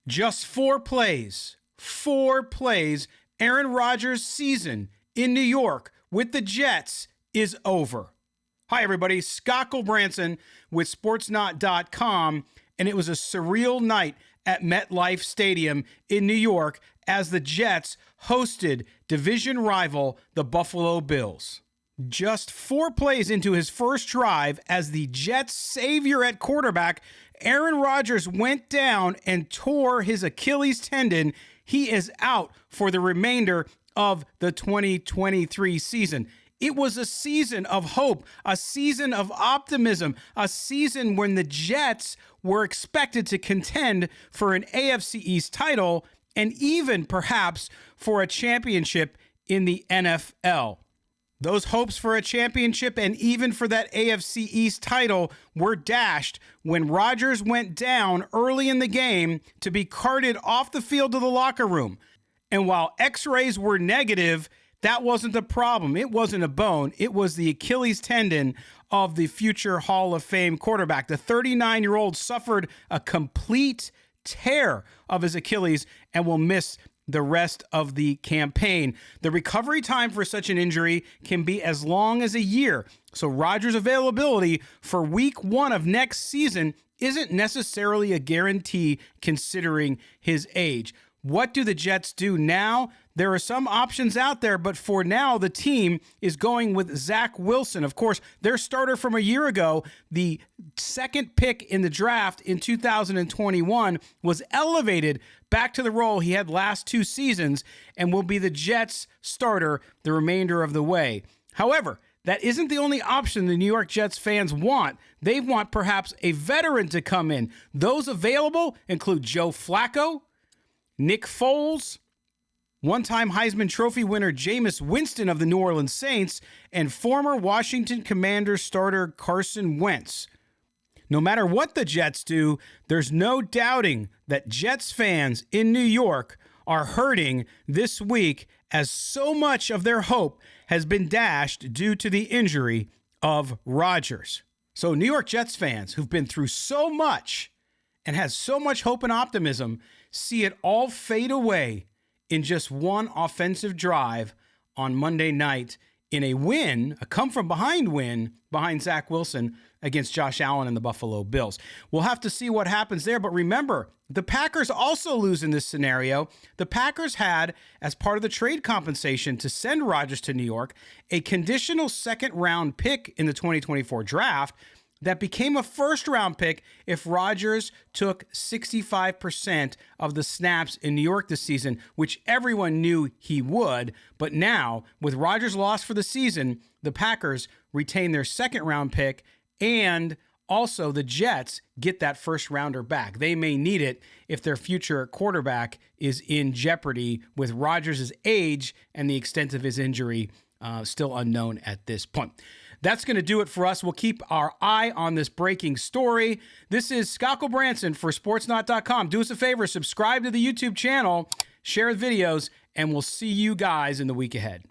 Just four plays, Aaron Rodgers' season in New York with the Jets is over. Hi, everybody. Scott Branson with Sportsnaut.com, and it was a surreal night at MetLife Stadium in New York as the Jets hosted division rival, the Buffalo Bills. Just four plays into his first drive as the Jets' savior at quarterback, Aaron Rodgers went down and tore his Achilles tendon. He is out for the remainder of the 2023 season. It was a season of hope, a season of optimism, a season when the Jets were expected to contend for an AFC East title and even perhaps for a championship in the NFL. Those hopes for a championship and even for that AFC East title were dashed when Rodgers went down early in the game to be carted off the field to the locker room. And while x-rays were negative, that wasn't the problem. It wasn't a bone. It was the Achilles tendon of the future Hall of Fame quarterback. The 39-year-old suffered a complete tear of his Achilles and will miss the rest of the campaign. The recovery time for such an injury can be as long as a year. So Rodgers' availability for week 1 of next season isn't necessarily a guarantee considering his age. What do the Jets do now? There are some options out there, but for now, the team is going with Zach Wilson. Of course, their starter from a year ago, the second pick in the draft in 2021, was elevated back to the role he had last 2 seasons and will be the Jets' starter the remainder of the way. However, that isn't the only option the New York Jets fans want. They want perhaps a veteran to come in. Those available include Joe Flacco, Nick Foles, one-time Heisman Trophy winner Jameis Winston of the New Orleans Saints, and former Washington Commanders starter Carson Wentz. No matter what the Jets do, there's no doubting that Jets fans in New York are hurting this week as so much of their hope has been dashed due to the injury of Rodgers. So New York Jets fans who've been through so much and has so much hope and optimism see it all fade away in just one offensive drive on Monday night in a win, a come-from-behind win behind Zach Wilson against Josh Allen and the Buffalo Bills. We'll have to see what happens there, but remember, the Packers also lose in this scenario. The Packers had, as part of the trade compensation to send Rodgers to New York, a conditional second-round pick in the 2024 draft that became a first-round pick if Rodgers took 65% of the snaps in New York this season, which everyone knew he would. But now, with Rodgers lost for the season, the Packers retain their second-round pick, and also the Jets get that first-rounder back. They may need it if their future quarterback is in jeopardy with Rodgers' age and the extent of his injury still unknown at this point. That's going to do it for us. We'll keep our eye on this breaking story. This is Scott Branson for Sportsnaut.com. Do us a favor, subscribe to the YouTube channel, share the videos, and we'll see you guys in the week ahead.